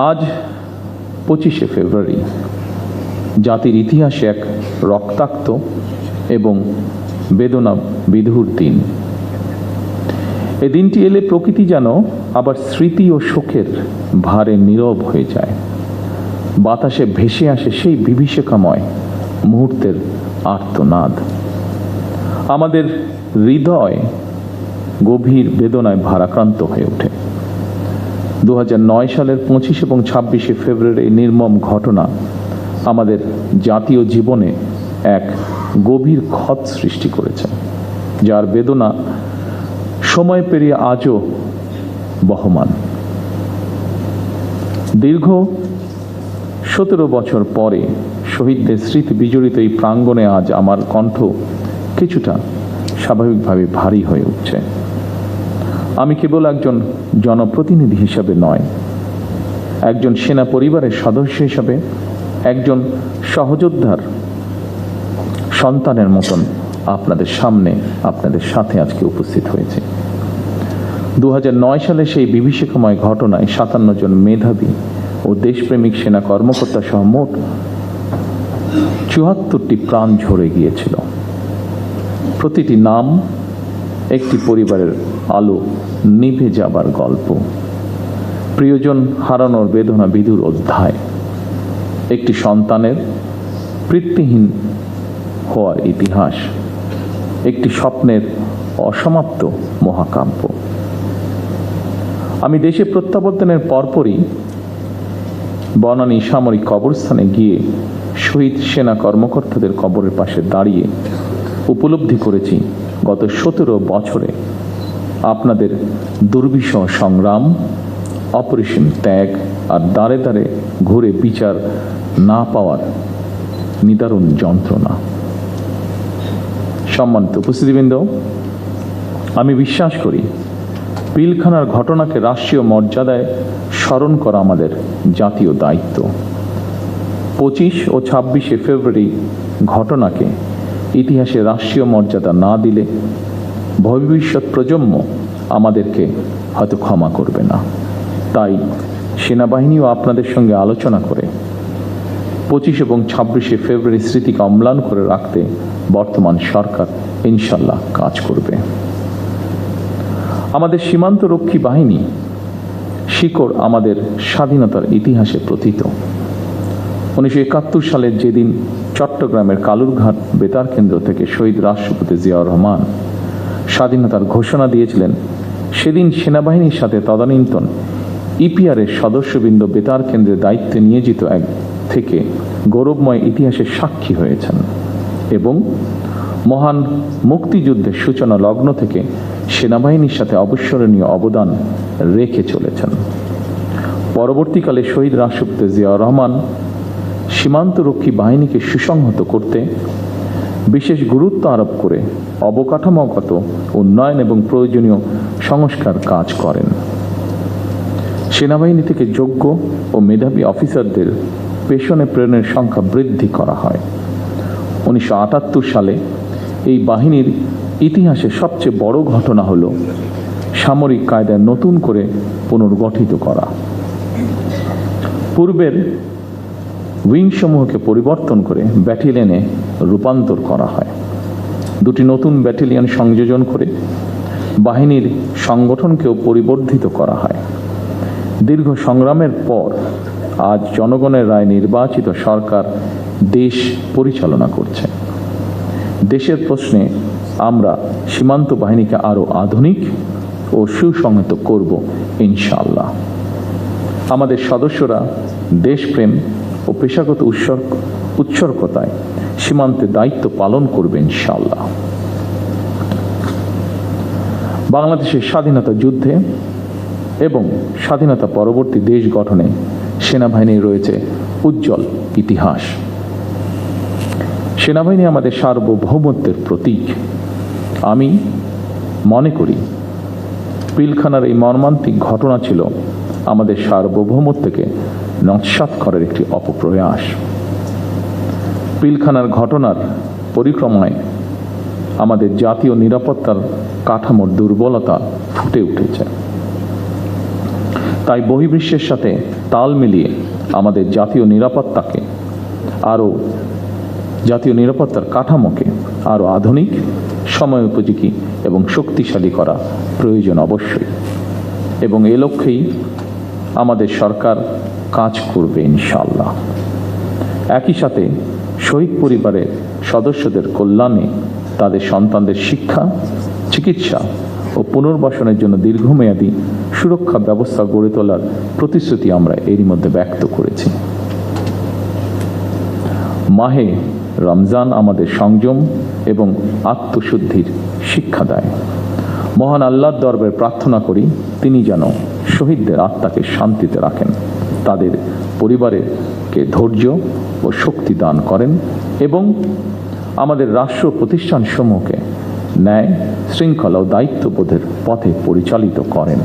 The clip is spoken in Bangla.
আজ 25শে ফেব্রুয়ারি জাতির ইতিহাসে এক রক্তাক্ত এবং বেদনা বিধুর দিন। এই দিনটি এলে প্রকৃতি যেন আবার স্মৃতি ও শোকের ভারে নীরব হয়ে যায়। বাতাসে ভেসে আসে সেই বিভীষিকাময় মুহূর্তের আর্তনাদ। আমাদের হৃদয় গভীর বেদনায় ভারাক্রান্ত হয়ে ওঠে। 2009 সালের 25 এবং 26শে ফেব্রুয়ারি নির্মম ঘটনা আমাদের জাতীয় জীবনে এক গভীর ক্ষত সৃষ্টি করেছে, যার বেদনা সময় পেরিয়ে আজও বহমান। দীর্ঘ 17 বছর পরে শহীদদের স্মৃতি বিজড়িত এই প্রাঙ্গণে আজ আমার কণ্ঠ কিছুটা স্বাভাবিকভাবে ভারী হয়ে উঠছে। আমি কেবল একজন জনপ্রতিনিধি হিসাবে নয়, একজন সেনা পরিবারের সদস্য হিসাবে, একজন সহযোদ্ধার সন্তানের মতন আপনাদের সামনে, আপনাদের সাথে আজকে উপস্থিত হয়েছে। 2009 সালে সেই বিভীষিকাময় ঘটনায় 57 জন মেধাবী ও দেশপ্রেমিক সেনা কর্মকর্তা সহ মোট 74টি প্রাণ ঝরে গিয়েছিল। প্রতিটি নাম একটি পরিবারের আলো নিভে যাবার গল্প, প্রিয়জন হারানোর বেদনা বিধুর অধ্যায়, একটি সন্তানের পিতৃহীন হওয়ার ইতিহাস, একটি স্বপ্নের অসমাপ্ত মহাকাব্য। আমি দেশে প্রত্যাবর্তনের পরপরই বনানী সামরিক কবরস্থানে গিয়ে শহীদ সেনা কর্মকর্তাদের কবরের পাশে দাঁড়িয়ে উপলব্ধি করেছি গত 17 বছরে আপনাদের দুর্বিষহ সংগ্রাম, অপরিসীম ত্যাগ আর দাঁড়ে দাঁড়ে ঘুরে বিচার না পাওয়ার নিদারুণ যন্ত্রণা। সম্মানিত উপস্থিতিবৃন্দ, আমি বিশ্বাস করি পিলখানার ঘটনাকে রাষ্ট্রীয় মর্যাদায় স্মরণ করা আমাদের জাতীয় দায়িত্ব। 25 ও 26শে ফেব্রুয়ারি ঘটনাকে ইতিহাসে রাষ্ট্রীয় মর্যাদা না দিলে ভবিষ্যৎ প্রজন্ম আমাদেরকে হয়তো ক্ষমা করবে না। তাই সেনাবাহিনীও আপনাদের সঙ্গে আলোচনা করে 25 এবং 26শে ফেব্রুয়ারি স্মৃতিকে অম্লান করে রাখতে বর্তমান সরকার ইনশাল্লাহ কাজ করবে। আমাদের সীমান্ত রক্ষী বাহিনী শিকড় আমাদের স্বাধীনতার ইতিহাসে প্রথিত। 1971 সালের যেদিন চট্টগ্রামের কালুরঘাট বেতার কেন্দ্র থেকে শহীদ রাষ্ট্রপতি জিয়াউর রহমান স্বাধীনতার ঘোষণা দিয়েছিলেন, সেদিন সেনাবাহিনীর সাথে তদানীন্তন ইপিআরের সদস্যবৃন্দ বেতার কেন্দ্রের দায়িত্বে নিয়োজিত এক থেকে গৌরবময় ইতিহাসের সাক্ষী হয়েছেন এবং মহান মুক্তিযুদ্ধের সূচনা লগ্ন থেকে সেনাবাহিনীর সাথে অবিস্মরণীয় অবদান রেখে চলেছেন। পরবর্তীকালে শহীদ রাষ্ট্রপতি জিয়াউর রহমান সীমান্তরক্ষী বাহিনীকে সুসংহত করতে বিশেষ গুরুত্ব আরোপ করে অবকাঠামোগত উন্নয়ন এবং প্রয়োজনীয় সংস্কার কাজ করেন। সেনাবাহিনী থেকে যোগ্য ও মেধাবী অফিসারদের পেশনে প্রেরণের সংখ্যা বৃদ্ধি করা হয়। 1978 সালে এই বাহিনীর ইতিহাসে সবচেয়ে বড় ঘটনা হল সামরিক কায়দায় নতুন করে পুনর্গঠিত করা। পূর্বের উইংসমূহকে পরিবর্তন করে ব্যাটালিয়নে রূপান্তর করা হয়। দুটি নতুন ব্যাটালিয়ন সংযোজন করে বাহিনীর সংগঠনকেও পরিবর্ধিত করা হয়। দীর্ঘ সংগ্রামের পর আজ জনগণের রায় নির্বাচিত সরকার দেশ পরিচালনা করছে। দেশের প্রশ্নে আমরা সীমান্ত বাহিনীকে আরও আধুনিক ও সুসংহত করব ইনশাআল্লাহ। আমাদের সদস্যরা দেশপ্রেম ও পেশাগত উৎসর্গতায় সীমান্তে দায়িত্ব পালন করবে ইনশাআল্লাহ। বাংলাদেশের স্বাধীনতা যুদ্ধে এবং স্বাধীনতা পরবর্তী দেশ গঠনে সেনাবাহিনীর রয়েছে উজ্জ্বল ইতিহাস। সেনাবাহিনী আমাদের সার্বভৌমত্বের প্রতীক। আমি মনে করি পিলখানার এই মর্মান্তিক ঘটনা ছিল আমাদের সার্বভৌমত্বকে নস্যাৎ করার একটি অপপ্রয়াস। পিলখানার ঘটনার পরিক্রমায় আমাদের জাতীয় নিরাপত্তার কাঠামোর দুর্বলতা ফুটে উঠেছে। তাই বহির্বিশ্বের সাথে তাল মিলিয়ে আমাদের জাতীয় নিরাপত্তার কাঠামোকে আরও আধুনিক, সময় উপযোগী এবং শক্তিশালী করা প্রয়োজন অবশ্যই। এবং এ লক্ষ্যেই আমাদের সরকার কাজ করবে ইনশাআল্লাহ। একই সাথে শহীদ পরিবারের সদস্যদের কল্যাণে তাদের সন্তানদের শিক্ষা, চিকিৎসা ও পুনর্বাসনের জন্য দীর্ঘমেয়াদী সুরক্ষা ব্যবস্থা গড়ে তোলার প্রতিশ্রুতি আমরা এরই মধ্যে ব্যক্ত করেছি। মাহে রমজান আমাদের সংযম এবং আত্মশুদ্ধির শিক্ষা দেয়। মহান আল্লাহর দরবারে প্রার্থনা করি তিনি যেন শহীদদের আত্মাকে শান্তিতে রাখেন, তাদের পরিবারকে ধৈর্য ও শক্তি দান করেন এবং আমাদের রাষ্ট্র প্রতিষ্ঠানসমূহকে ন্যায়, শৃঙ্খলা ও দায়িত্ববোধের পথে পরিচালিত করেন।